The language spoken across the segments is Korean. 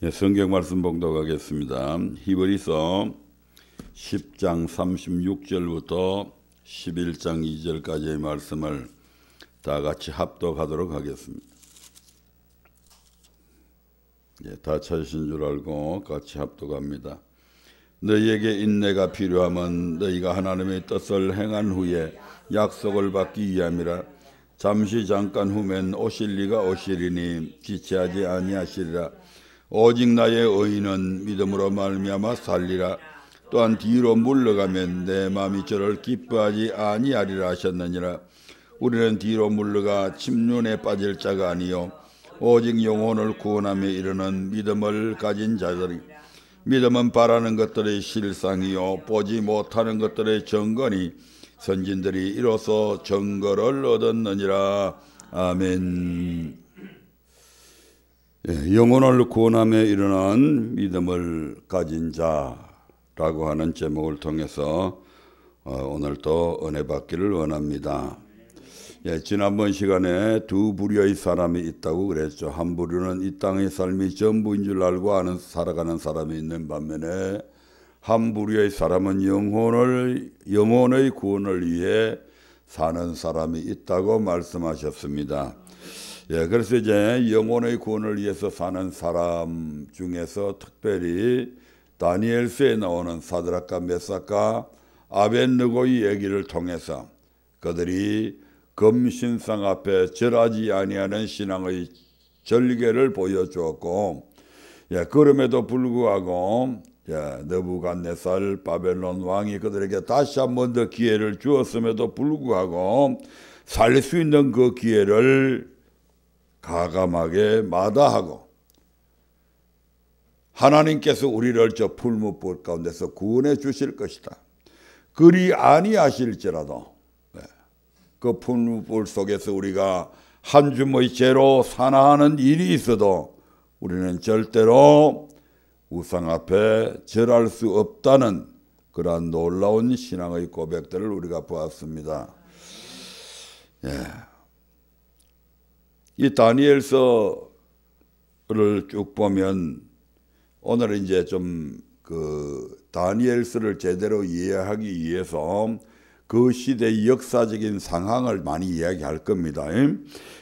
예, 성경 말씀 봉독하겠습니다. 히브리서 10장 36절부터 11장 2절까지의 말씀을 다 같이 합독하도록 하겠습니다. 예, 다 찾으신 줄 알고 같이 합독합니다. 너희에게 인내가 필요하면 너희가 하나님의 뜻을 행한 후에 약속을 받기 위함이라. 잠깐 후면 오실 이가 오시리니 지체하지 아니하시리라. 오직 나의 의인은 믿음으로 말미암아 살리라. 또한 뒤로 물러가면 내 마음이 저를 기뻐하지 아니하리라 하셨느니라. 우리는 뒤로 물러가 침륜에 빠질 자가 아니요 오직 영혼을 구원하며 이르는 믿음을 가진 자들이. 믿음은 바라는 것들의 실상이요 보지 못하는 것들의 증거니 선진들이 이로써 증거를 얻었느니라. 아멘. 예, 영혼을 구원하며 이르는 믿음을 가진 자라고 하는 제목을 통해서 오늘도 은혜 받기를 원합니다. 예, 지난번 시간에 두 부류의 사람이 있다고 그랬죠. 한 부류는 이 땅의 삶이 전부인 줄 알고 살아가는 사람이 있는 반면에 한 부류의 사람은 영혼의 구원을 위해 사는 사람이 있다고 말씀하셨습니다. 예, 그래서 이제 영혼의 구원을 위해서 사는 사람 중에서 특별히 다니엘서에 나오는 사드락과 메삭과 아벳느고의 얘기를 통해서 그들이 금신상 앞에 절하지 아니하는 신앙의 절개를 보여주었고, 예, 그럼에도 불구하고 느부갓네살 바벨론 왕이 그들에게 다시 한 번 더 기회를 주었음에도 불구하고 살 수 있는 그 기회를 가감하게 마다하고 하나님께서 우리를 저 풀무불 가운데서 구원해 주실 것이다. 그리 아니하실지라도 그 풀무불 속에서 우리가 한 줌의 죄로 사나하는 일이 있어도 우리는 절대로 우상 앞에 절할 수 없다는 그러한 놀라운 신앙의 고백들을 우리가 보았습니다. 예. 이 다니엘서를 쭉 보면 오늘은 이제 좀 다니엘서를 제대로 이해하기 위해서 그 시대의 역사적인 상황을 많이 이야기할 겁니다.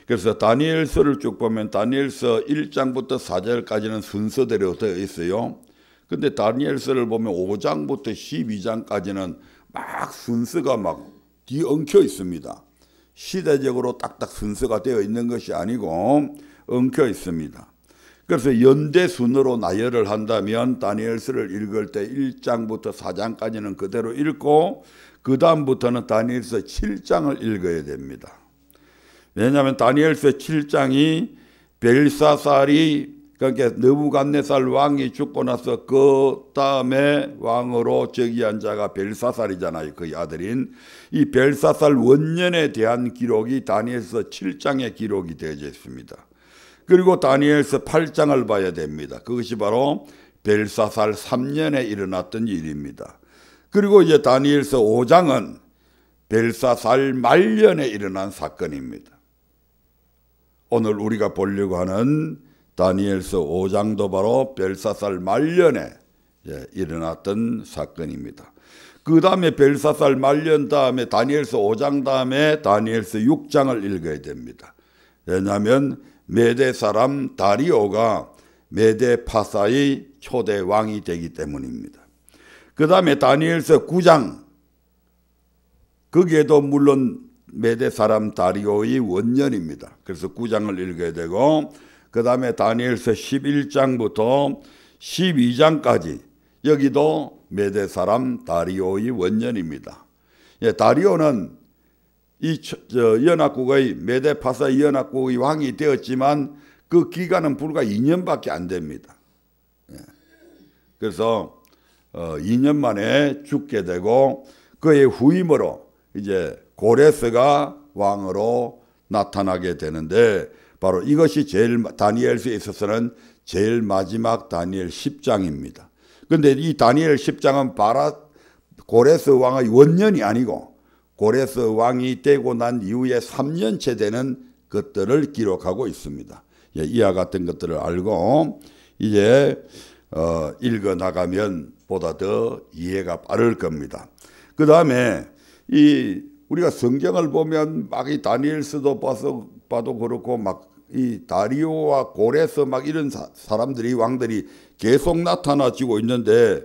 그래서 다니엘서를 쭉 보면 다니엘서 1장부터 4절까지는 순서대로 되어 있어요. 근데 다니엘서를 보면 5장부터 12장까지는 막 순서가 막 뒤엉켜 있습니다. 시대적으로 딱딱 순서가 되어 있는 것이 아니고 엉켜 있습니다. 그래서 연대 순으로 나열을 한다면 다니엘서를 읽을 때 1장부터 4장까지는 그대로 읽고 그 다음부터는 다니엘서 7장을 읽어야 됩니다. 왜냐하면 다니엘서 7장이 벨사살이 그러니까 느부갓네살 왕이 죽고 나서 그 다음에 왕으로 즉위한 자가 벨사살이잖아요. 그 아들인 이 벨사살 원년에 대한 기록이 다니엘서 7장에 기록이 되어져 있습니다. 그리고 다니엘서 8장을 봐야 됩니다. 그것이 바로 벨사살 3년에 일어났던 일입니다. 그리고 이제 다니엘서 5장은 벨사살 말년에 일어난 사건입니다. 오늘 우리가 보려고 하는 다니엘서 5장도 바로 벨사살 말년에 일어났던 사건입니다. 그 다음에 벨사살 말년 다음에 다니엘서 5장 다음에 다니엘서 6장을 읽어야 됩니다. 왜냐하면 메대 사람 다리오가 메대 파사의 초대 왕이 되기 때문입니다. 그 다음에 다니엘서 9장, 거기에도 물론 메대 사람 다리오의 원년입니다. 그래서 9장을 읽어야 되고 그 다음에 다니엘서 11장부터 12장까지 여기도 메대 사람 다리오의 원년입니다. 예, 다리오는 이 연합국의 메대 파사 연합국의 왕이 되었지만 그 기간은 불과 2년밖에 안 됩니다. 예. 그래서 2년 만에 죽게 되고 그의 후임으로 이제 고레스가 왕으로 나타나게 되는데 바로 이것이 다니엘서에 있어서는 제일 마지막 다니엘 10장입니다. 그런데 이 다니엘 10장은 고레스 왕의 원년이 아니고 고레스 왕이 되고 난 이후에 3년째 되는 것들을 기록하고 있습니다. 이와 같은 것들을 알고 이제 읽어 나가면 보다 더 이해가 빠를 겁니다. 그 다음에 우리가 성경을 보면 막 이 다니엘서도 봐도 그렇고 막 이 다리오와 고레스 막 이런 사람들이 왕들이 계속 나타나지고 있는데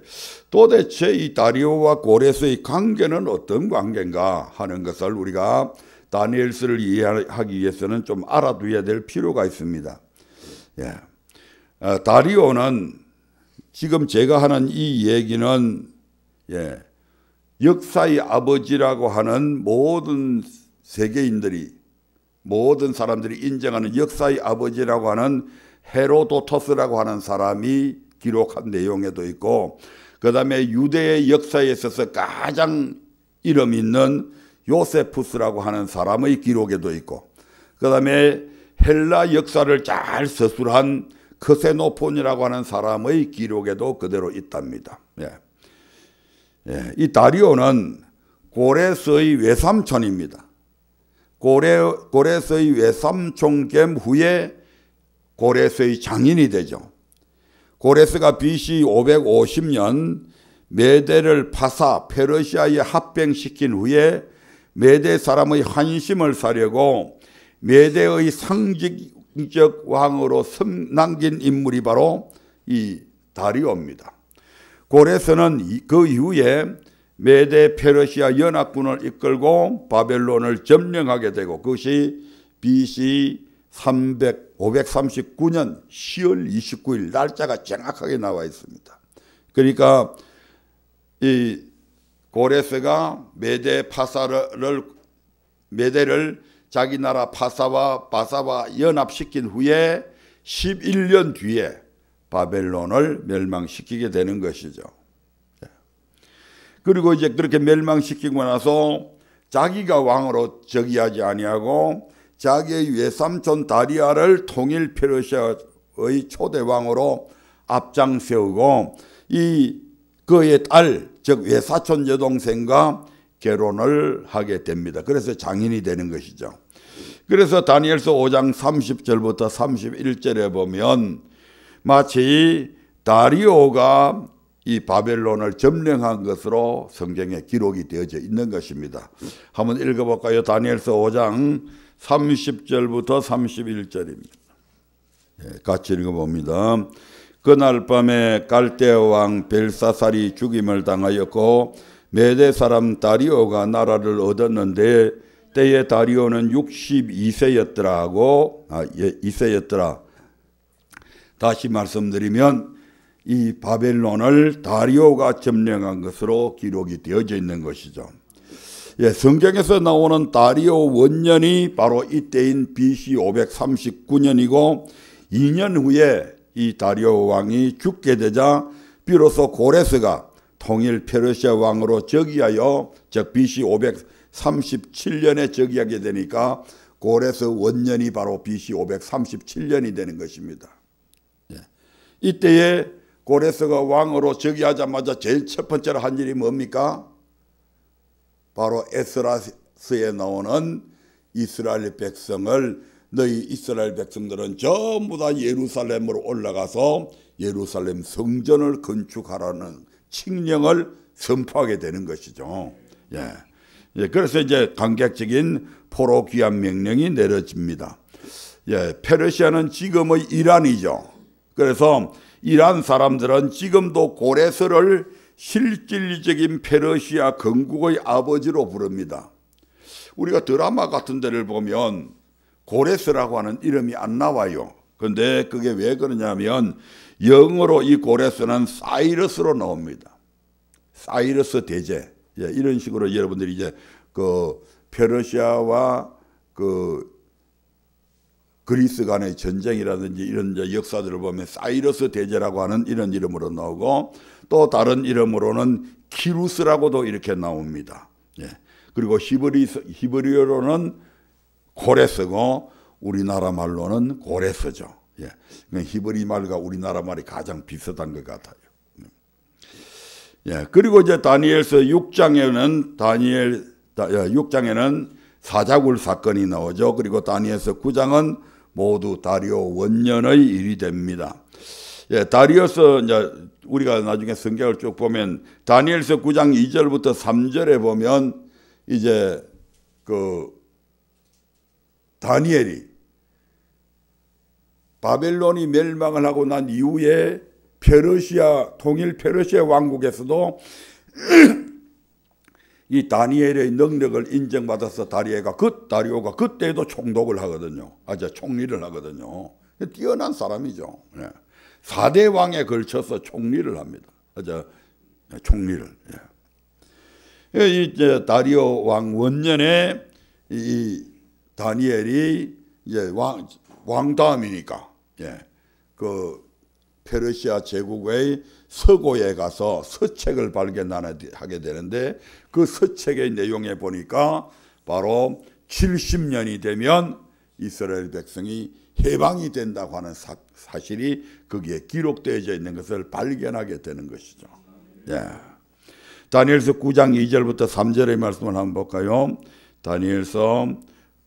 도대체 이 다리오와 고레스의 관계는 어떤 관계인가 하는 것을 우리가 다니엘서를 이해하기 위해서는 좀 알아둬야 될 필요가 있습니다. 예. 다리오는 지금 제가 하는 이 얘기는 역사의 아버지라고 하는 모든 세계인들이 모든 사람들이 인정하는 역사의 아버지라고 하는 헤로도토스라고 하는 사람이 기록한 내용에도 있고 그 다음에 유대의 역사에 있어서 가장 이름 있는 요세푸스라고 하는 사람의 기록에도 있고 그 다음에 헬라 역사를 잘 서술한 크세노폰이라고 하는 사람의 기록에도 그대로 있답니다. 이 다리오는 고레스의 외삼촌입니다. 고레스의 외삼촌 겸 후에 고레스의 장인이 되죠. 고레스가 BC 550년 메대를 페르시아에 합병시킨 후에 메대 사람의 환심을 사려고 메대의 상징적 왕으로 남긴 인물이 바로 이 다리오입니다. 고레스는 그 이후에 메대 페르시아 연합군을 이끌고 바벨론을 점령하게 되고 그것이 BC 539년 10월 29일 날짜가 정확하게 나와 있습니다. 그러니까 이 고레스가 메대를 자기 나라 바사와 연합시킨 후에 11년 뒤에 바벨론을 멸망시키게 되는 것이죠. 그리고 이제 그렇게 멸망시키고 나서 자기가 왕으로 즉위하지 아니하고 자기의 외삼촌 다리아를 통일 페르시아의 초대 왕으로 앞장 세우고 그의 딸, 즉 외사촌 여동생과 결혼을 하게 됩니다. 그래서 장인이 되는 것이죠. 그래서 다니엘서 5장 30절부터 31절에 보면 마치 다리오가 이 바벨론을 점령한 것으로 성경에 기록이 되어져 있는 것입니다. 한번 읽어볼까요? 다니엘서 5장 30절부터 31절입니다. 같이 읽어봅니다. 그날 밤에 갈대아 왕 벨사살이 죽임을 당하였고 메대 사람 다리오가 나라를 얻었는데 때에 다리오는 62세였더라 이세였더라. 다시 말씀드리면 이 바벨론을 다리오가 점령한 것으로 기록이 되어져 있는 것이죠. 성경에서 나오는 다리오 원년이 바로 이때인 BC 539년이고 2년 후에 이 다리오 왕이 죽게 되자 비로소 고레스가 통일 페르시아 왕으로 즉위하여 즉 BC 537년에 즉위하게 되니까 고레스 원년이 바로 BC 537년이 되는 것입니다. 이때에 고레스가 왕으로 즉위하자마자 제일 첫 번째로 한 일이 뭡니까? 바로 에스라스에 나오는 이스라엘 백성을 너희 이스라엘 백성들은 전부 다 예루살렘으로 올라가서 예루살렘 성전을 건축하라는 칙령을 선포하게 되는 것이죠. 그래서 이제 감격적인 포로 귀환 명령이 내려집니다. 페르시아는 지금의 이란이죠. 그래서 이란 사람들은 지금도 고레스를 실질적인 페르시아 건국의 아버지로 부릅니다. 우리가 드라마 같은 데를 보면 고레스라고 하는 이름이 안 나와요. 그런데 그게 왜 그러냐면 영어로 이 고레스는 사이러스로 나옵니다. 사이러스 대제. 이런 식으로 여러분들이 이제 그 페르시아와 그 그리스 간의 전쟁이라든지 이런 역사들을 보면 사이러스 대제라고 하는 이런 이름으로 나오고 또 다른 이름으로는 키루스라고도 이렇게 나옵니다. 그리고 히브리어로는 고레스고 우리나라 말로는 고레스죠. 히브리 말과 우리나라 말이 가장 비슷한 것 같아요. 그리고 이제 다니엘서 6장에는 사자굴 사건이 나오죠. 그리고 다니엘서 9장은 모두 다리오 원년의 일이 됩니다. 예, 다리오스 이제 우리가 나중에 성경을 쭉 보면 다니엘서 9장 2절부터 3절에 보면 이제 그 다니엘이 바벨론이 멸망을 하고 난 이후에 통일 페르시아 왕국에서도 이 다니엘의 능력을 인정받아서 다리오가 그때도 총독을 하거든요. 총리를 하거든요. 뛰어난 사람이죠. 4대 왕에 걸쳐서 총리를 합니다. 총리를. 이제 다리오 왕 원년에 이 다니엘이 이제 왕 다음이니까 그 페르시아 제국의 서고에 가서 서책을 발견하게 되는데 그 서책의 내용에 보니까 바로 70년이 되면 이스라엘 백성이 해방이 된다고 하는 사실이 거기에 기록되어져 있는 것을 발견하게 되는 것이죠. 다니엘서 9장 2절부터 3절의 말씀을 한번 볼까요? 다니엘서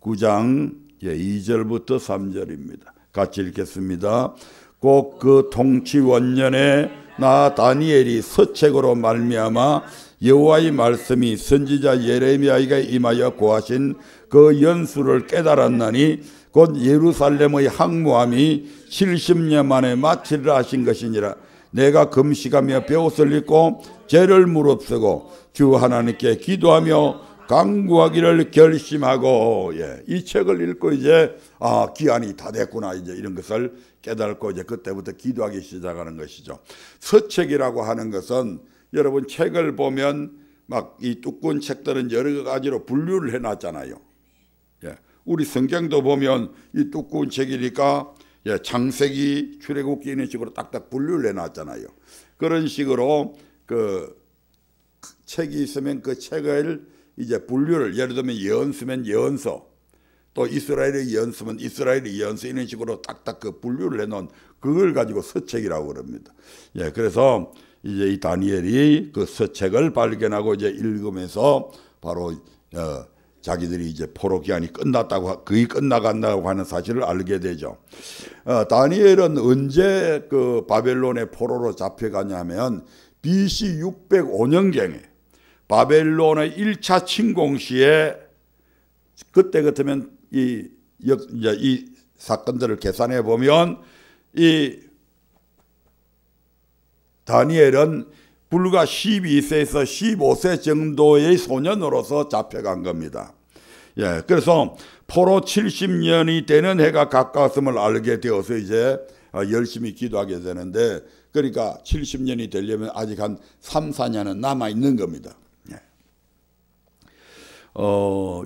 9장 2절부터 3절입니다. 같이 읽겠습니다. 곧 그 통치 원년에 나 다니엘이 서책으로 말미암아 여호와의 말씀이 선지자 예레미야에게 임하여 고하신 그 연수를 깨달았나니 곧 예루살렘의 항무함이 70년 만에 마치리라 하신 것이니라. 내가 금식하며 벼옷을 입고 죄를 무릅쓰고 주 하나님께 기도하며 강구하기를 결심하고 이 책을 읽고 이제 기한이 다 됐구나 이제 이런 것을 깨닫고 이제 그때부터 기도하기 시작하는 것이죠. 서책이라고 하는 것은 여러분 책을 보면 막 이 두꺼운 책들은 여러 가지로 분류를 해놨잖아요. 우리 성경도 보면 이 두꺼운 책이니까 창세기, 출애굽기 이런 식으로 딱딱 분류를 해놨잖아요. 그런 식으로 그 책이 있으면 그 책을 이제 분류를 예를 들면 예언서면 예언서, 또 이스라엘의 예언서면 이스라엘의 예언서 이런 식으로 딱딱 그 분류를 해놓은 그걸 가지고 서책이라고 그럽니다. 그래서 이제 이 다니엘이 그 서책을 발견하고 이제 읽으면서 바로 자기들이 이제 포로 기한이 끝났다고 거의 끝나간다고 하는 사실을 알게 되죠. 다니엘은 언제 그 바벨론의 포로로 잡혀가냐면 BC 605년경에 바벨론의 1차 침공 시에 그때 같으면 이 사건들을 계산해 보면 이 다니엘은 불과 12세에서 15세 정도의 소년으로서 잡혀간 겁니다. 그래서 포로 70년이 되는 해가 가까웠음을 알게 되어서 이제 열심히 기도하게 되는데 그러니까 70년이 되려면 아직 한 3, 4년은 남아 있는 겁니다.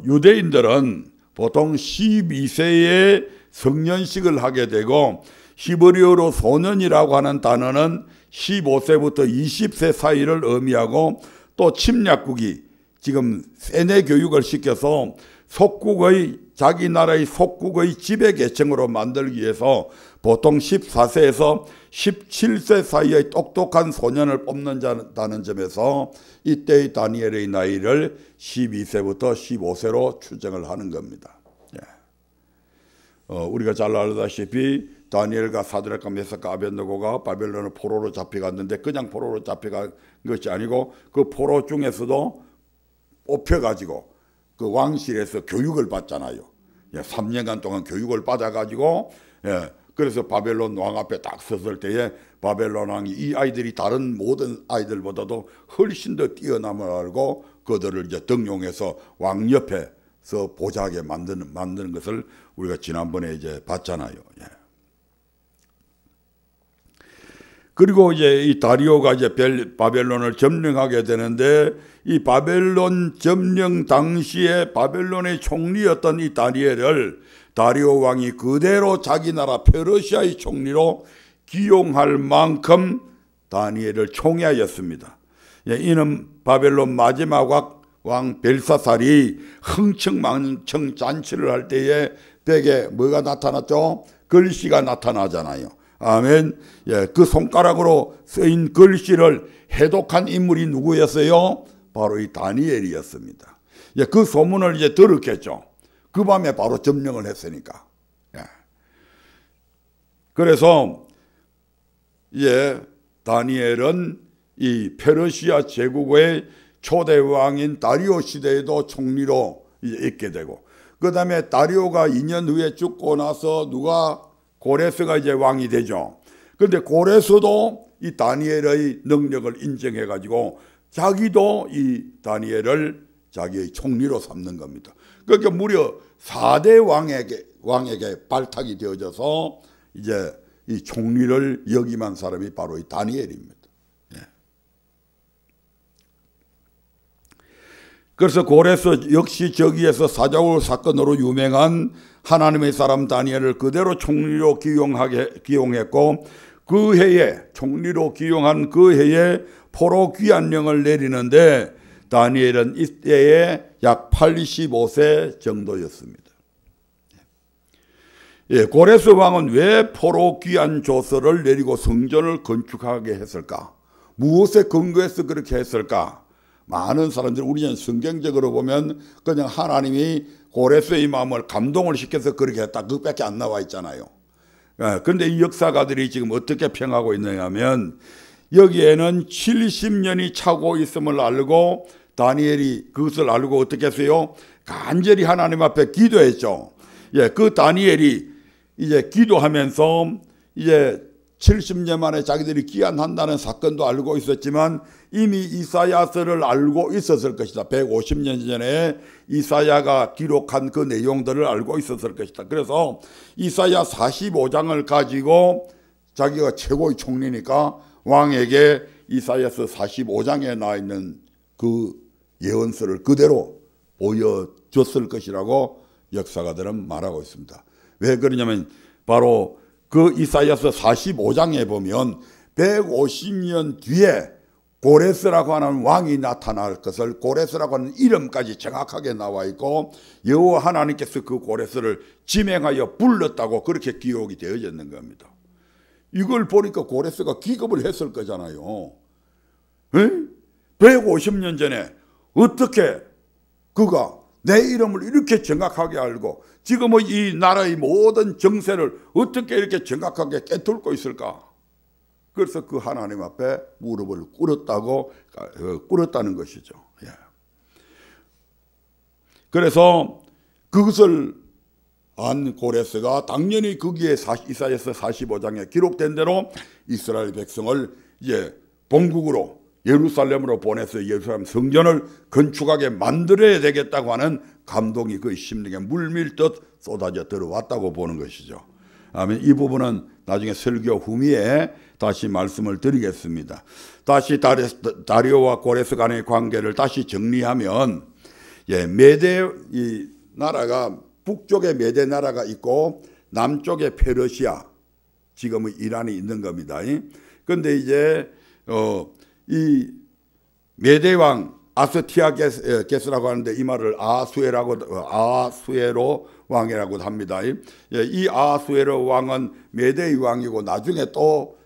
유대인들은 보통 12세에 성년식을 하게 되고 히브리어로 소년이라고 하는 단어는 15세부터 20세 사이를 의미하고 또 침략국이 지금 세뇌 교육을 시켜서 자기 나라의 속국의 지배계층으로 만들기 위해서 보통 14세에서 17세 사이의 똑똑한 소년을 뽑는다는 점에서 이때의 다니엘의 나이를 12세부터 15세로 추정을 하는 겁니다. 우리가 잘 알다시피 다니엘과 사드락과 메삭과 아벳느고가 바벨론의 포로로 잡혀갔는데 그냥 포로로 잡혀간 것이 아니고 그 포로 중에서도 뽑혀가지고 그 왕실에서 교육을 받잖아요. 3년간 동안 교육을 받아가지고 그래서 바벨론 왕 앞에 딱 섰을 때에 바벨론 왕이 이 아이들이 다른 모든 아이들보다도 훨씬 더 뛰어남을 알고 그들을 이제 등용해서 왕 옆에서 보좌하게 만드는 것을 우리가 지난번에 이제 봤잖아요. 그리고 이제 이 다리오가 이제 바벨론을 점령하게 되는데 이 바벨론 점령 당시에 바벨론의 총리였던 이 다니엘을 다리오 왕이 그대로 자기 나라 페르시아의 총리로 기용할 만큼 다니엘을 총애하였습니다. 이는 바벨론 마지막 왕 벨사살이 흥청망청 잔치를 할 때에 벽에 뭐가 나타났죠? 글씨가 나타나잖아요. 아멘. 그 손가락으로 쓰인 글씨를 해독한 인물이 누구였어요? 바로 이 다니엘이었습니다. 그 소문을 이제 들었겠죠. 그 밤에 바로 점령을 했으니까. 그래서 다니엘은 이 페르시아 제국의 초대 왕인 다리오 시대에도 총리로 있게 되고, 그 다음에 다리오가 2년 후에 죽고 나서 고레스가 이제 왕이 되죠. 그런데 고레스도 이 다니엘의 능력을 인정해 가지고 자기도 이 다니엘을 자기의 총리로 삼는 겁니다. 그러니까 무려 4대 왕에게 발탁이 되어져서 이제 이 총리를 역임한 사람이 바로 이 다니엘입니다. 그래서 고레스 역시 저기에서 사자울 사건으로 유명한 하나님의 사람 다니엘을 그대로 총리로 기용했고, 그 해에 총리로 기용한 그 해에 포로 귀환령을 내리는데 다니엘은 이때에 약 85세 정도였습니다. 고레스 왕은 왜 포로 귀환 조서를 내리고 성전을 건축하게 했을까? 무엇에 근거해서 그렇게 했을까? 많은 사람들이 우리는 성경적으로 보면 그냥 하나님이 고레스의 마음을 감동을 시켜서 그렇게 했다, 그것밖에 안 나와 있잖아요. 그런데 이 역사가들이 지금 어떻게 평하고 있느냐 하면, 여기에는 70년이 차고 있음을 알고 다니엘이 그것을 알고 어떻게 했어요? 간절히 하나님 앞에 기도했죠. 그 다니엘이 이제 기도하면서 이제 70년 만에 자기들이 귀환한다는 사건도 알고 있었지만 이미 이사야서를 알고 있었을 것이다. 150년 전에 이사야가 기록한 그 내용들을 알고 있었을 것이다. 그래서 이사야 45장을 가지고 자기가 최고의 총리니까 왕에게 이사야서 45장에 나와 있는 그 예언서를 그대로 보여줬을 것이라고 역사가들은 말하고 있습니다. 왜 그러냐면 바로 그 이사야서 45장에 보면 150년 뒤에 고레스라고 하는 왕이 나타날 것을, 고레스라고 하는 이름까지 정확하게 나와 있고 여호와 하나님께서 그 고레스를 지명하여 불렀다고 그렇게 기록이 되어졌는 겁니다. 이걸 보니까 고레스가 기겁을 했을 거잖아요. 150년 전에 어떻게 그가 내 이름을 이렇게 정확하게 알고 지금의 이 나라의 모든 정세를 어떻게 이렇게 정확하게 꿰뚫고 있을까? 그래서 그 하나님 앞에 무릎을 꿇었다는 것이죠. 그래서 그것을 안 고레스가 당연히 거기에 이사야서 45장에 기록된 대로 이스라엘 백성을 이제 본국으로 예루살렘으로 보내서 예루살렘 성전을 건축하게 만들어야 되겠다고 하는 감동이 그 심령에 물밀듯 쏟아져 들어왔다고 보는 것이죠. 아멘. 이 부분은 나중에 설교 후미에 다시 말씀을 드리겠습니다. 다시 다리오와 고레스 간의 관계를 다시 정리하면, 메대 이 나라가 북쪽에 메대 나라가 있고 남쪽에 페르시아, 지금의 이란이 있는 겁니다. 그런데 이제 이 메대왕 아스티아게스라고 하는데 이 말을 아하수에로 왕이라고 합니다. 이 아하수에로 왕은 메대의 왕이고 나중에 또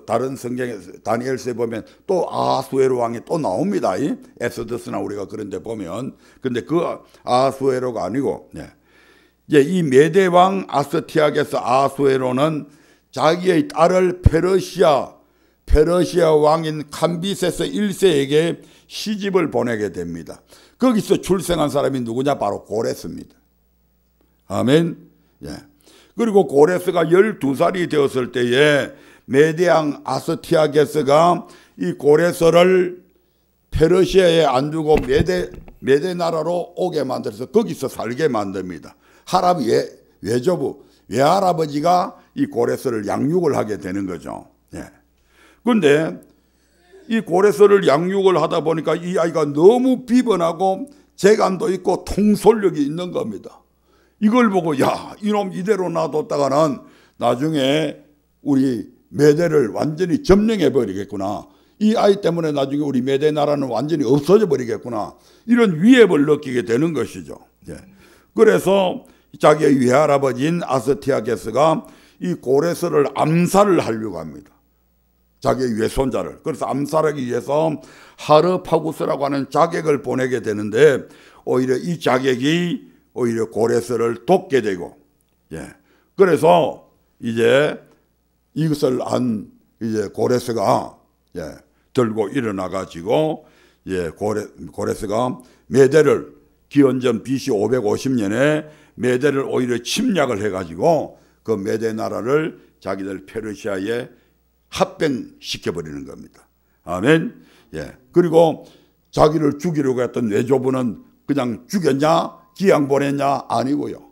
다른 성경에 다니엘서에 보면 또 아하수에로 왕이 또 나옵니다. 에스더스나 우리가 그런 데 보면. 근데 그 아하수에로가 아니고 이 메대왕 아스티아게스 아하수에로는 자기의 딸을 페르시아 왕인 캄비세스 1세에게 시집을 보내게 됩니다. 거기서 출생한 사람이 누구냐? 바로 고레스입니다. 아멘. 그리고 고레스가 12살이 되었을 때에 메대왕 아스티아게스가 이 고레스를 페르시아에 안 두고 메대 나라로 오게 만들어서 거기서 살게 만듭니다. 외할아버지가 이 고레스를 양육을 하게 되는 거죠. 그런데 이 고레스를 양육을 하다 보니까 이 아이가 너무 비번하고 재간도 있고 통솔력이 있는 겁니다. 이걸 보고 이놈 이대로 놔뒀다가는 나중에 우리 메대를 완전히 점령해 버리겠구나. 이 아이 때문에 나중에 우리 메대 나라는 완전히 없어져 버리겠구나. 이런 위협을 느끼게 되는 것이죠. 그래서 자기의 외할아버지인 아스티아게스가 이 고레스를 암살을 하려고 합니다. 자기의 외손자를. 그래서 암살하기 위해서 하르파구스라고 하는 자객을 보내게 되는데 오히려 이 자객이 오히려 고레스를 돕게 되고, 그래서 이제 이것을 안 이제 고레스가 들고 일어나 가지고 고레스가 메대를 기원전 BC 550년에 메대를 오히려 침략을 해 가지고 그 메대 나라를 자기들 페르시아에 합병시켜 버리는 겁니다. 아멘. 그리고 자기를 죽이려고 했던 외조부는 그냥 죽였냐 기양 보냈냐 아니고요.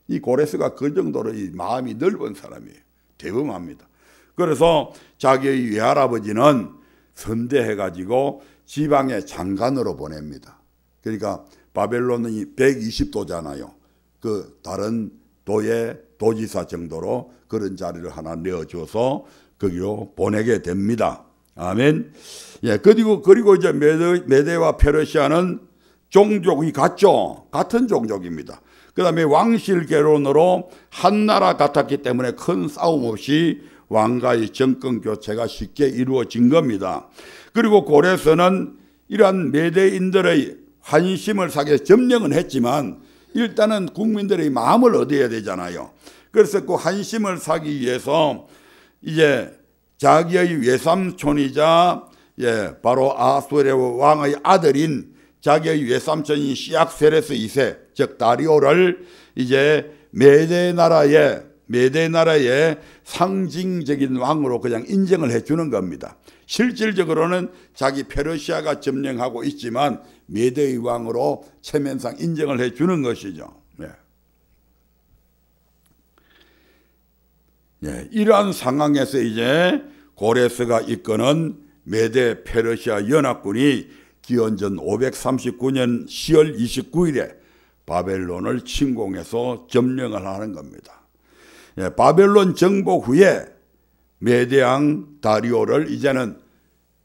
이 고레스가 그 정도로 이 마음이 넓은 사람이에요. 대범합니다. 그래서 자기의 외할아버지는 선대해 가지고 지방의 장관으로 보냅니다. 그러니까 바벨론이 120도잖아요. 그 다른 도의 도지사 정도로 그런 자리를 하나 내어줘서 거기로 보내게 됩니다. 아멘. 그리고 이제 메대와 페르시아는 종족이 같죠. 같은 종족입니다. 그 다음에 왕실개론으로 한 나라 같았기 때문에 큰 싸움 없이 왕가의 정권 교체가 쉽게 이루어진 겁니다. 그리고 고레스는 이러한 메대인들의 환심을 사게 점령은 했지만 일단은 국민들의 마음을 얻어야 되잖아요. 그래서 그 환심을 사기 위해서 이제 자기의 외삼촌이자 바로 아수르 왕의 아들인 자기의 외삼촌인 시악세레스 2세 즉 다리오를 이제 메대 나라의 상징적인 왕으로 그냥 인정을 해주는 겁니다. 실질적으로는 자기 페르시아가 점령하고 있지만 메대의 왕으로 체면상 인정을 해주는 것이죠. 이러한 상황에서 이제 고레스가 이끄는 메대 페르시아 연합군이 기원전 539년 10월 29일에 바벨론을 침공해서 점령을 하는 겁니다. 바벨론 정복 후에 메대왕 다리오를 이제는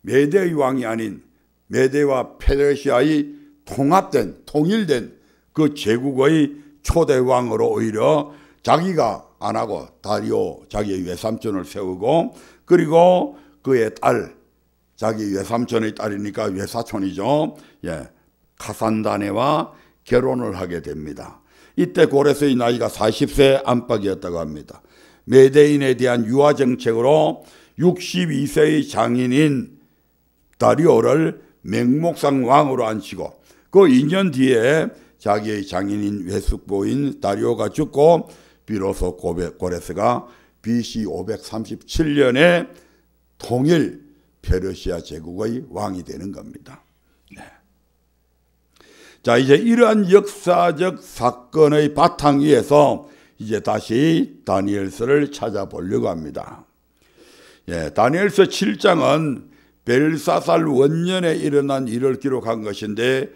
메대의 왕이 아닌 메대와 페르시아의 통일된 그 제국의 초대 왕으로 오히려 자기가 안 하고 다리오 자기의 외삼촌을 세우고 그리고 그의 딸 자기 외삼촌의 딸이니까 외사촌이죠. 카산다네와 결혼을 하게 됩니다. 이때 고레스의 나이가 40세 안팎이었다고 합니다. 메대인에 대한 유화 정책으로 62세의 장인인 다리오를 맹목상 왕으로 앉히고 그 2년 뒤에 자기의 장인인 외숙보인 다리오가 죽고 비로소 고레스가 BC 537년에 통일 페르시아 제국의 왕이 되는 겁니다. 자, 이제 이러한 역사적 사건의 바탕 위에서 이제 다시 다니엘서를 찾아보려고 합니다. 다니엘서 7장은 벨사살 원년에 일어난 일을 기록한 것인데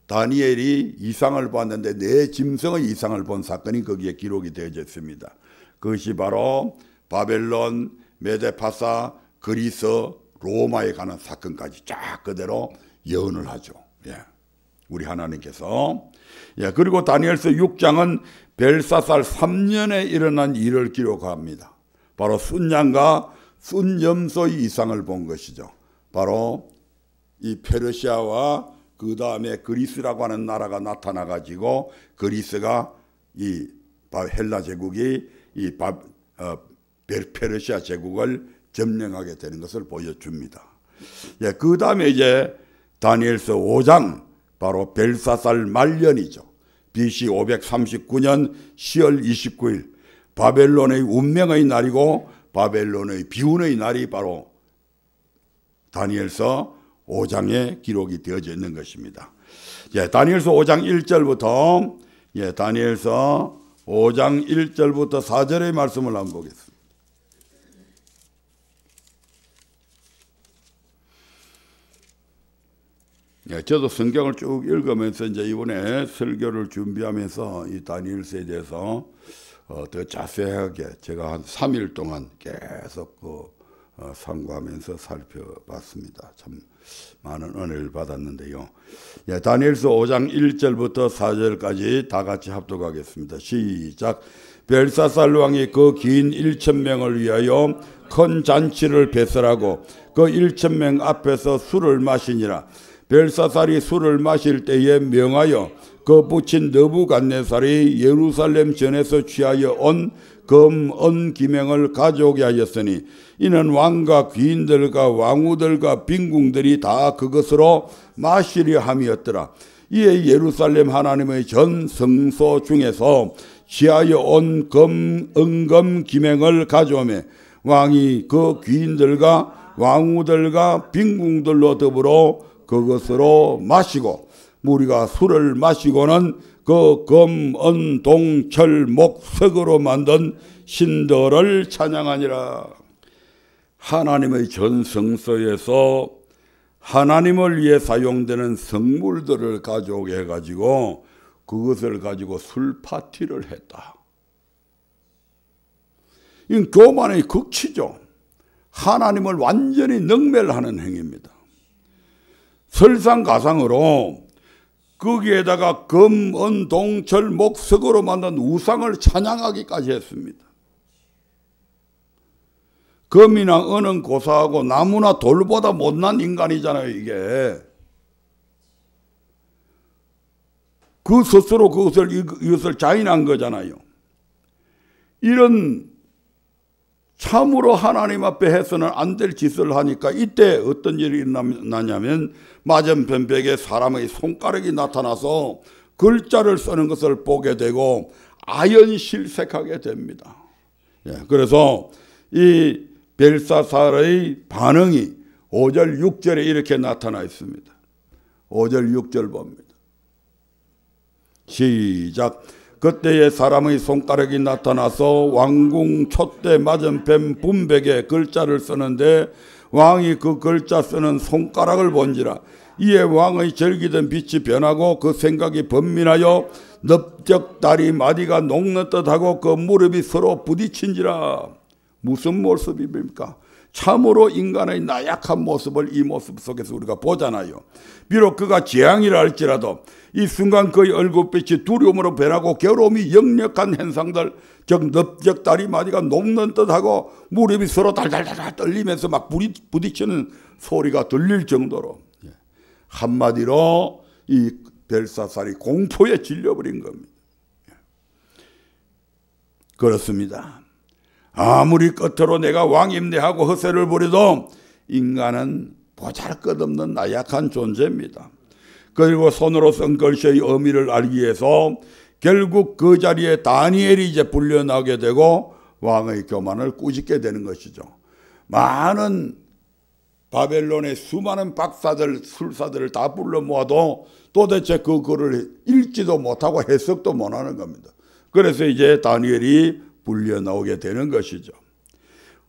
다니엘이 이상을 봤는데 네 짐승의 이상을 본 사건이 거기에 기록이 되어져 있습니다. 그것이 바로 바벨론, 메데파사, 그리스, 로마에 가는 사건까지 쫙 그대로 예언을 하죠. 우리 하나님께서. 그리고 다니엘서 6장은 벨사살 3년에 일어난 일을 기록합니다. 바로 순양과 순염소의 이상을 본 것이죠. 바로 이 페르시아와 그 다음에 그리스라고 하는 나라가 나타나 가지고 그리스가 이 헬라 제국이 이 페르시아 제국을 점령하게 되는 것을 보여줍니다. 그 다음에 이제 다니엘서 5장 바로 벨사살 말년이죠. BC 539년 10월 29일 바벨론의 운명의 날이고 바벨론의 비운의 날이 바로 다니엘서 5장에 기록이 되어져 있는 것입니다. 다니엘서 5장 1절부터 다니엘서 5장 1절부터 4절의 말씀을 한번 보겠습니다. 저도 성경을 쭉 읽으면서 이제 이번에 설교를 준비하면서 이 다니엘서에 대해서 더 자세하게 제가 한 3일 동안 계속 상고하면서 살펴봤습니다. 참 많은 은혜를 받았는데요. 다니엘서 5장 1절부터 4절까지 다 같이 합독하겠습니다. 시작. 벨사살 왕이 그 긴 1,000명을 위하여 큰 잔치를 배설하고 그 1,000명 앞에서 술을 마시니라. 벨사살이 술을 마실 때에 명하여 그 붙인 느부갓네살이 예루살렘 전에서 취하여 온 금, 은, 기명을 가져오게 하였으니 이는 왕과 귀인들과 왕후들과 빈궁들이 다 그것으로 마시려 함이었더라. 이에 예루살렘 하나님의 전 성소 중에서 취하여 온 금, 은금, 기명을 가져오매 왕이 그 귀인들과 왕후들과 빈궁들로 더불어 그것으로 마시고 무리가 술을 마시고는 그 금, 은, 동, 철, 목, 석으로 만든 신들을 찬양하니라. 하나님의 전성소에서 하나님을 위해 사용되는 성물들을 가져오게 해가지고 그것을 가지고 술 파티를 했다. 이건 교만의 극치죠. 하나님을 완전히 능멸하는 행위입니다. 설상가상으로 거기에다가 금, 은, 동, 철, 목, 석으로 만든 우상을 찬양하기까지 했습니다. 금이나 은은 고사하고 나무나 돌보다 못난 인간이잖아요, 이게. 그 스스로 이것을 자인한 거잖아요. 이런 참으로 하나님 앞에 해서는 안 될 짓을 하니까 이때 어떤 일이 일어나냐면 맞은편 벽에 사람의 손가락이 나타나서 글자를 쓰는 것을 보게 되고 아연실색하게 됩니다. 그래서 이 벨사살의 반응이 5절 6절에 이렇게 나타나 있습니다. 5절 6절 봅니다. 시작. 그때에 사람의 손가락이 나타나서 왕궁 촛대 맞은편 분백에 글자를 쓰는데 왕이 그 글자 쓰는 손가락을 본지라. 이에 왕의 절기던 빛이 변하고 그 생각이 번민하여 넓적 다리 마디가 녹는 듯하고 그 무릎이 서로 부딪힌지라. 무슨 모습입니까? 참으로 인간의 나약한 모습을 이 모습 속에서 우리가 보잖아요. 비록 그가 재앙이라 할지라도 이 순간 그의 얼굴빛이 두려움으로 변하고 괴로움이 역력한 현상들, 즉 넓적 다리 마디가 녹는 듯하고 무릎이 서로 달달달 떨리면서 막 부딪히는 소리가 들릴 정도로, 한마디로 이 벨사살이 공포에 질려버린 겁니다. 그렇습니다. 아무리 끝으로 내가 왕임내 하고 허세를 부려도 인간은 보잘것없는 나약한 존재입니다. 그리고 손으로 쓴 글씨의 의미를 알기 위해서 결국 그 자리에 다니엘이 이제 불려나오게 되고 왕의 교만을 꾸짖게 되는 것이죠. 많은 바벨론의 수많은 박사들, 술사들을 다 불러 모아도 도대체 그 글을 읽지도 못하고 해석도 못하는 겁니다. 그래서 이제 다니엘이 불려 나오게 되는 것이죠.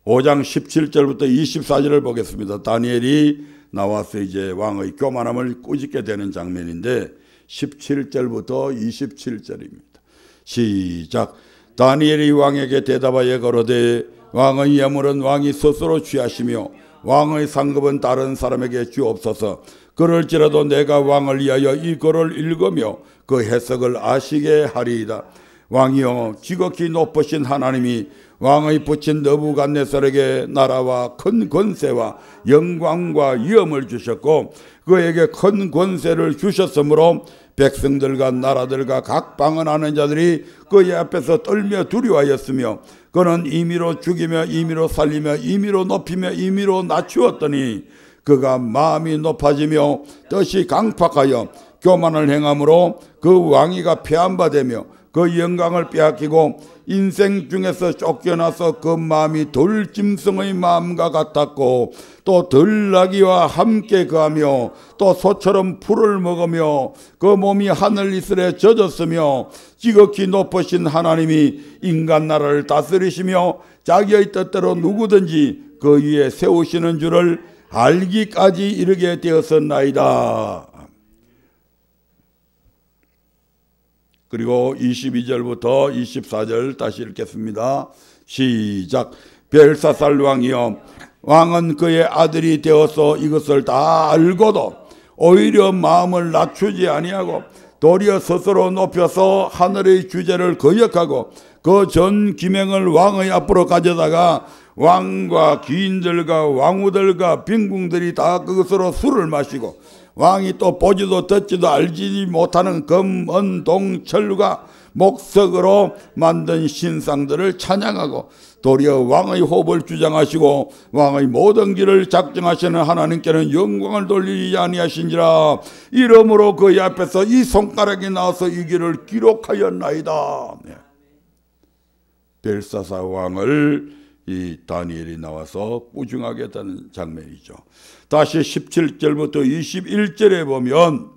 5장 17절부터 24절을 보겠습니다. 다니엘이 나와서 이제 왕의 교만함을 꾸짖게 되는 장면인데 17절부터 27절입니다. 시작. 다니엘이 왕에게 대답하여 가로되 왕의 예물은 왕이 스스로 취하시며 왕의 상급은 다른 사람에게 주옵소서. 그럴지라도 내가 왕을 위하여 이 글을 읽으며 그 해석을 아시게 하리이다. 왕이여, 지극히 높으신 하나님이 왕의 붙인 느부갓네살에게 나라와 큰 권세와 영광과 위엄을 주셨고 그에게 큰 권세를 주셨으므로 백성들과 나라들과 각 방언하는 자들이 그의 앞에서 떨며 두려워하였으며 그는 임의로 죽이며 임의로 살리며 임의로 높이며 임의로 낮추었더니 그가 마음이 높아지며 뜻이 강팍하여 교만을 행함으로 그 왕위가 폐한바되며 그 영광을 빼앗기고 인생 중에서 쫓겨나서 그 마음이 돌짐승의 마음과 같았고 또 들나귀와 함께 거하며 또 소처럼 풀을 먹으며 그 몸이 하늘 이슬에 젖었으며 지극히 높으신 하나님이 인간 나라를 다스리시며 자기의 뜻대로 누구든지 그 위에 세우시는 줄을 알기까지 이르게 되었었나이다. 그리고 22절부터 24절 다시 읽겠습니다. 시작. 벨사살 왕이여, 왕은 그의 아들이 되어서 이것을 다 알고도 오히려 마음을 낮추지 아니하고 도리어 스스로 높여서 하늘의 주제를 거역하고 그 전 기명을 왕의 앞으로 가져다가 왕과 귀인들과 왕후들과 빈궁들이 다 그것으로 술을 마시고 왕이 또 보지도 듣지도 알지 못하는 금, 은, 동, 철과 목석으로 만든 신상들을 찬양하고 도리어 왕의 호흡을 주장하시고 왕의 모든 길을 작정하시는 하나님께는 영광을 돌리지 아니하신지라. 이러므로 그의 앞에서 이 손가락이 나와서 이 길을 기록하였나이다. 벨사사 왕을 이 다니엘이 나와서 꾸중하게 되는 장면이죠. 다시 17절부터 21절에 보면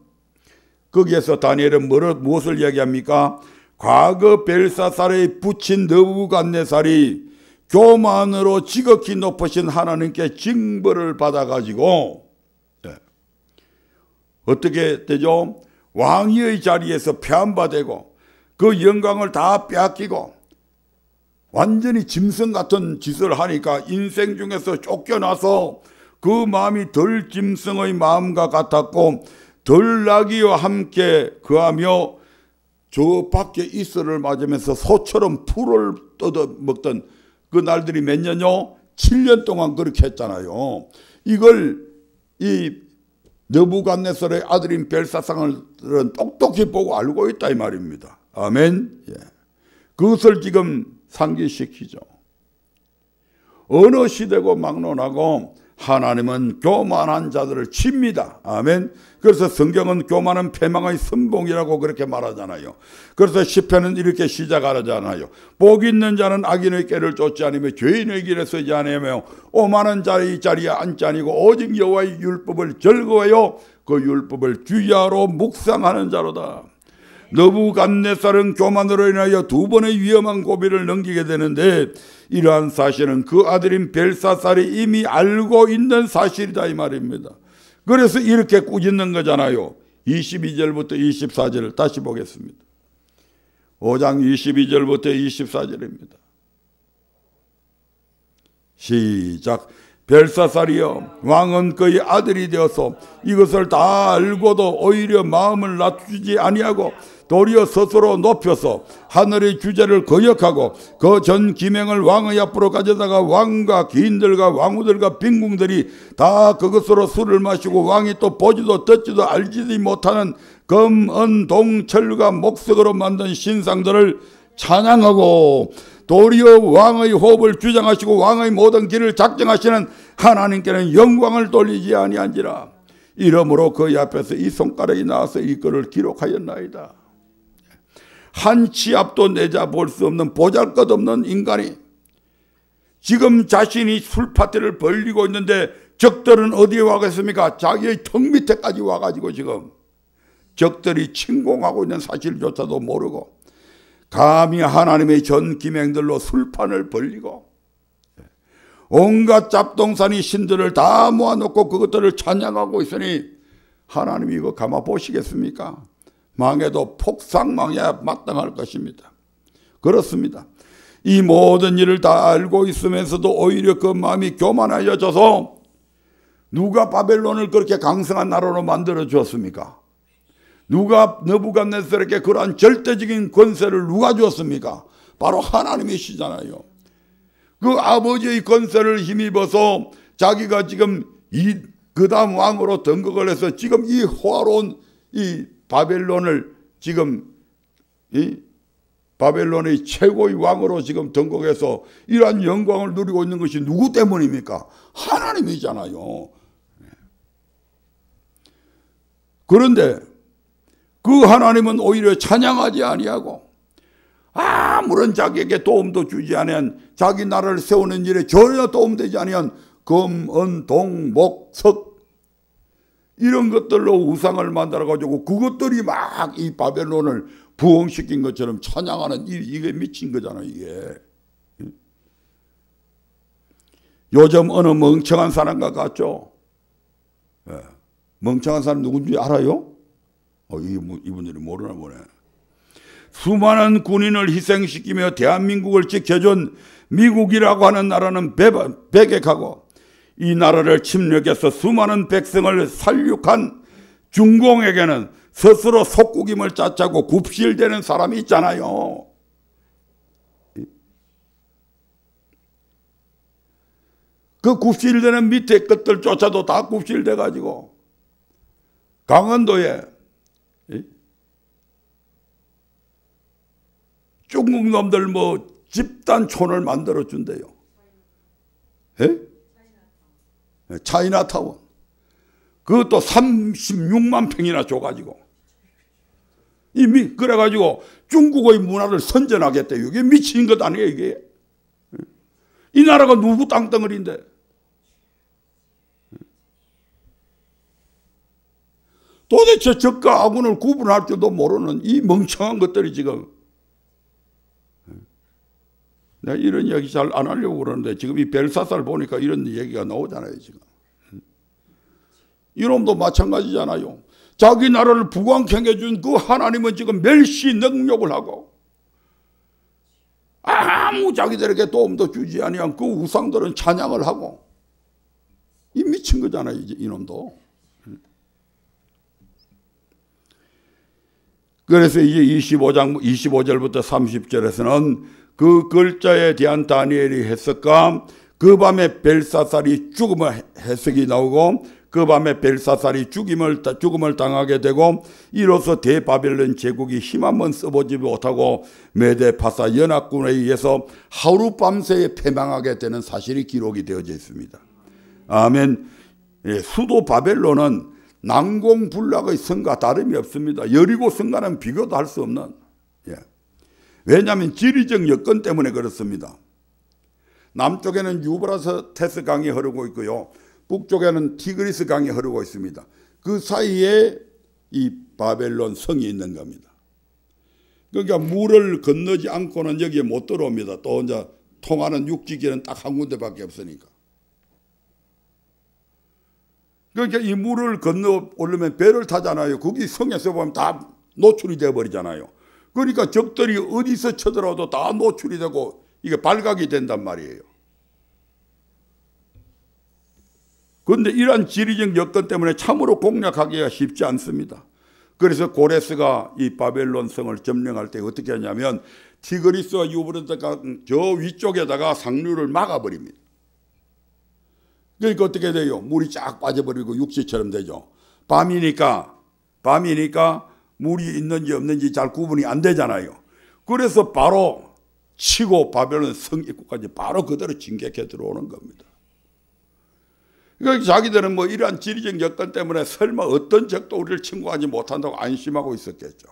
거기에서 다니엘은 무엇을 이야기합니까? 과거 벨사살의 부친 느부갓네살이 교만으로 지극히 높으신 하나님께 징벌을 받아가지고 어떻게 되죠? 왕위의 자리에서 폐한바되고 그 영광을 다 빼앗기고 완전히 짐승 같은 짓을 하니까 인생 중에서 쫓겨나서 그 마음이 덜 짐승의 마음과 같았고 덜 나귀와 함께 거하며 저 밖에 이슬을 맞으면서 소처럼 풀을 뜯어먹던 그 날들이 몇 년요? 7년 동안 그렇게 했잖아요. 이걸 이 느부갓네살의 아들인 벨사살은 똑똑히 보고 알고 있다 이 말입니다. 아멘. 예. 그것을 지금 상기시키죠. 어느 시대고 막론하고 하나님은 교만한 자들을 칩니다. 아멘. 그래서 성경은 교만은 패망의 선봉이라고 그렇게 말하잖아요. 그래서 시편은 이렇게 시작하잖아요. 복 있는 자는 악인의 꾀를 쫓지 않으며 죄인의 길에 서지 않으며 오만한 자의 자리에 앉지 아니고 오직 여호와의 율법을 즐거워하여 그 율법을 주야로 묵상하는 자로다. 느부갓네살은 교만으로 인하여 두 번의 위험한 고비를 넘기게 되는데 이러한 사실은 그 아들인 벨사살이 이미 알고 있는 사실이다 이 말입니다. 그래서 이렇게 꾸짖는 거잖아요. 22절부터 24절을 다시 보겠습니다. 5장 22절부터 24절입니다. 시작. 벨사살이여, 왕은 그의 아들이 되어서 이것을 다 알고도 오히려 마음을 낮추지 아니하고 도리어 스스로 높여서 하늘의 주제를 거역하고 그 전 기명을 왕의 앞으로 가져다가 왕과 기인들과 왕후들과 빈궁들이 다 그것으로 술을 마시고 왕이 또 보지도 듣지도 알지도 못하는 금, 은, 동, 철과 목석으로 만든 신상들을 찬양하고 도리어 왕의 호흡을 주장하시고 왕의 모든 길을 작정하시는 하나님께는 영광을 돌리지 아니한지라. 이러므로 그의 앞에서 이 손가락이 나와서 이 글을 기록하였나이다. 한 치 앞도 내자 볼 수 없는 보잘것없는 인간이 지금 자신이 술 파티를 벌리고 있는데 적들은 어디에 와겠습니까? 자기의 턱 밑에까지 와가지고 지금 적들이 침공하고 있는 사실조차도 모르고 감히 하나님의 전 기명들로 술판을 벌리고 온갖 잡동사니 신들을 다 모아놓고 그것들을 찬양하고 있으니 하나님이 이거 가만 보시겠습니까? 망해도 폭삭망해야 마땅할 것입니다. 그렇습니다. 이 모든 일을 다 알고 있으면서도 오히려 그 마음이 교만하여져서 누가 바벨론을 그렇게 강성한 나라로 만들어 주었습니까? 누가 느부갓네살에게 그러한 절대적인 권세를 누가 주었습니까? 바로 하나님이시잖아요. 그 아버지의 권세를 힘입어서 자기가 지금 그 다음 왕으로 등극을 해서 지금 이 호화로운 이 바벨론을 지금 이 바벨론의 최고의 왕으로 지금 등극해서 이러한 영광을 누리고 있는 것이 누구 때문입니까? 하나님이잖아요. 그런데 그 하나님은 오히려 찬양하지 아니하고 아무런 자기에게 도움도 주지 아니한 자기 나라를 세우는 일에 전혀 도움되지 아니한 금, 은, 동, 목, 석 이런 것들로 우상을 만들어가지고 그것들이 막 이 바벨론을 부흥시킨 것처럼 찬양하는 이게 미친 거잖아요. 이게 요즘 어느 멍청한 사람과 같죠. 네. 멍청한 사람 누군지 알아요? 이분들이 모르나 보네. 수많은 군인을 희생시키며 대한민국을 지켜준 미국이라고 하는 나라는 배격하고 이 나라를 침략해서 수많은 백성을 살육한 중공에게는 스스로 속국임을 짜짜고 굽실대는 사람이 있잖아요. 그 굽실대는 밑에 것들조차도 다 굽실대 가지고 강원도에 중국 놈들 뭐 집단촌을 만들어 준대요. 예? 차이나타운. 그것도 36만 평이나 줘가지고. 이미 그래가지고 중국의 문화를 선전하겠대요. 이게 미친 것 아니에요, 이게. 이 나라가 누구 땅덩어리인데. 도대체 적과 아군을 구분할 줄도 모르는 이 멍청한 것들이 지금. 내가 이런 이야기 잘 안 하려고 그러는데 지금 이 벨사살 보니까 이런 얘기가 나오잖아요, 지금. 이놈도 마찬가지잖아요. 자기 나라를 부강케 준 그 하나님은 지금 멸시 능욕을 하고 아무 자기들에게 도움도 주지 아니한 그 우상들은 찬양을 하고 이 미친 거잖아요, 이놈도. 그래서 이제 25절부터 30절에서는 그 글자에 대한 다니엘이 해석과 그 밤에 벨사살이 죽음의 해석이 나오고 그 밤에 벨사살이 죽음을 당하게 되고 이로써 대바벨론 제국이 힘 한번 써보지 못하고 메데파사 연합군에 의해서 하루밤새에 패망하게 되는 사실이 기록이 되어져 있습니다. 아멘. 예, 수도 바벨론은 난공불락의 성과 다름이 없습니다. 여리고 성과는 비교도 할 수 없는. 예. 왜냐하면 지리적 여건 때문에 그렇습니다. 남쪽에는 유브라테스 강이 흐르고 있고요. 북쪽에는 티그리스 강이 흐르고 있습니다. 그 사이에 이 바벨론 성이 있는 겁니다. 그러니까 물을 건너지 않고는 여기에 못 들어옵니다. 또 이제 통하는 육지길은 딱 한 군데밖에 없으니까. 그러니까 이 물을 건너 오려면 배를 타잖아요. 거기 성에서 보면 다 노출이 되어 버리잖아요. 그러니까 적들이 어디서 쳐들어도 다 노출이 되고 이게 발각이 된단 말이에요. 그런데 이러한 지리적 여건 때문에 참으로 공략하기가 쉽지 않습니다. 그래서 고레스가 이 바벨론 성을 점령할 때 어떻게 하냐면 티그리스와 유브라테스가 저 위쪽에다가 상류를 막아버립니다. 그러니까 어떻게 돼요? 물이 쫙 빠져버리고 육지처럼 되죠. 밤이니까 물이 있는지 없는지 잘 구분이 안 되잖아요. 그래서 바로 치고 바벨론 성 입구까지 바로 그대로 진격해 들어오는 겁니다. 그러니까 자기들은 뭐 이러한 지리적 여건 때문에 설마 어떤 적도 우리를 침공하지 못한다고 안심하고 있었겠죠.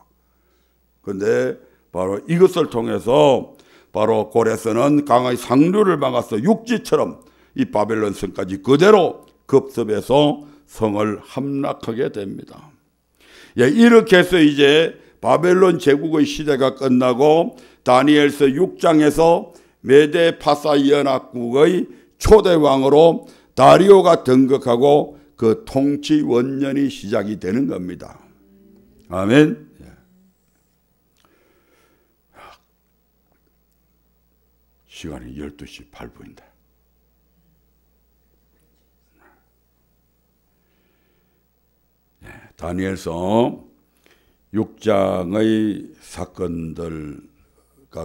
그런데 바로 이것을 통해서 바로 고레스는 강의 상류를 막아서 육지처럼 이 바벨론 성까지 그대로 급습해서 성을 함락하게 됩니다. 예, 이렇게 해서 이제 바벨론 제국의 시대가 끝나고 다니엘서 6장에서 메데파사 연합국의 초대 왕으로 다리오가 등극하고 그 통치 원년이 시작이 되는 겁니다. 아멘. 시간이 12시 8분인데. 다니엘서 6장의 사건들과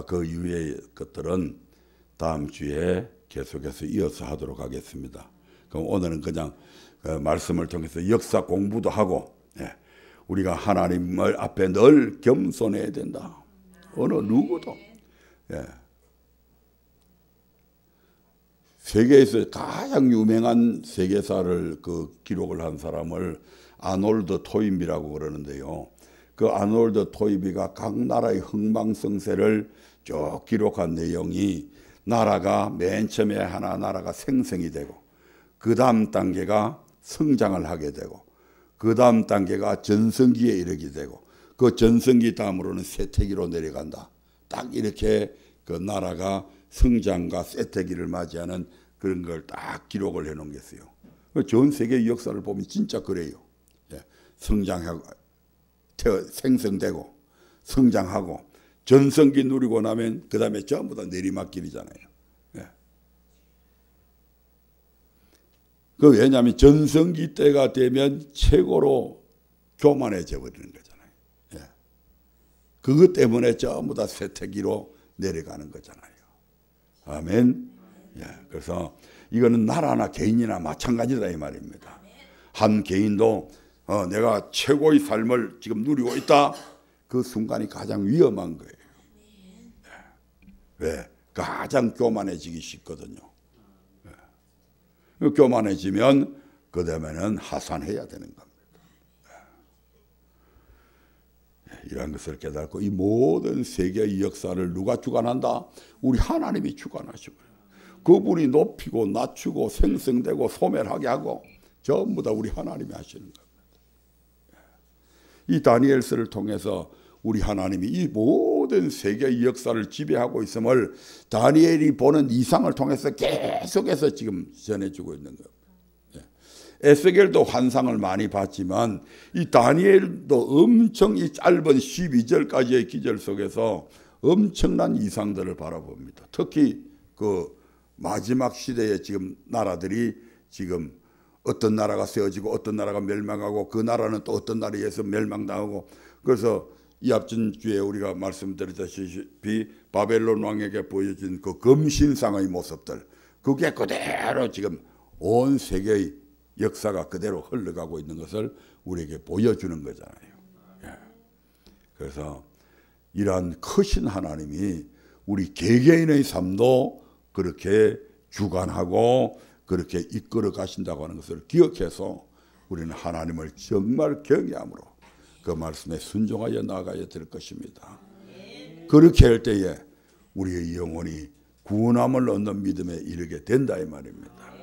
그 이후의 것들은 다음 주에 계속해서 이어서 하도록 하겠습니다. 그럼 오늘은 그냥 말씀을 통해서 역사 공부도 하고 우리가 하나님을 앞에 늘 겸손해야 된다. 어느 누구도. 세계에서 가장 유명한 세계사를 기록을 한 사람을 아놀드 토인비라고 그러는데요. 그 아놀드 토인비가 각 나라의 흥망성쇠를 쭉 기록한 내용이 나라가 맨 처음에 하나 나라가 생성이 되고 그 다음 단계가 성장을 하게 되고 그 다음 단계가 전성기에 이르게 되고 그 전성기 다음으로는 쇠퇴기로 내려간다. 딱 이렇게 그 나라가 성장과 쇠퇴기를 맞이하는 그런 걸 딱 기록을 해놓은 게 있어요. 전 세계의 역사를 보면 진짜 그래요. 성장하고 생성되고 성장하고 전성기 누리고 나면 그 다음에 전부 다 내리막길이잖아요. 왜냐하면 전성기 때가 되면 최고로 교만해져 버리는 거잖아요. 그것 때문에 전부 다 쇠퇴기로 내려가는 거잖아요. 아멘. 그래서 이거는 나라나 개인이나 마찬가지다 이 말입니다. 한 개인도 내가 최고의 삶을 지금 누리고 있다. 그 순간이 가장 위험한 거예요. 왜? 가장 교만해지기 쉽거든요. 교만해지면 그 다음에는 하산해야 되는 겁니다. 이런 것을 깨닫고 이 모든 세계의 역사를 누가 주관한다? 우리 하나님이 주관하시고 그분이 높이고 낮추고 생성되고 소멸하게 하고 전부 다 우리 하나님이 하시는 겁니다. 이 다니엘서를 통해서 우리 하나님이 이 모든 세계의 역사를 지배하고 있음을 다니엘이 보는 이상을 통해서 계속해서 지금 전해주고 있는 겁니다. 에스겔도 환상을 많이 봤지만 이 다니엘도 엄청 이 짧은 12절까지의 기절 속에서 엄청난 이상들을 바라봅니다. 특히 그 마지막 시대에 지금 나라들이 지금 어떤 나라가 세워지고 어떤 나라가 멸망하고 그 나라는 또 어떤 나라에 의해서 멸망당하고 그래서 이 앞전 주에 우리가 말씀드렸다시피 바벨론 왕에게 보여진 그 금신상의 모습들 그게 그대로 지금 온 세계의 역사가 그대로 흘러가고 있는 것을 우리에게 보여주는 거잖아요. 그래서 이러한 크신 하나님이 우리 개개인의 삶도 그렇게 주관하고 그렇게 이끌어 가신다고 하는 것을 기억해서 우리는 하나님을 정말 경외함으로 그 말씀에 순종하여 나아가야 될 것입니다. 그렇게 할 때에 우리의 영혼이 구원함을 얻는 믿음에 이르게 된다 이 말입니다.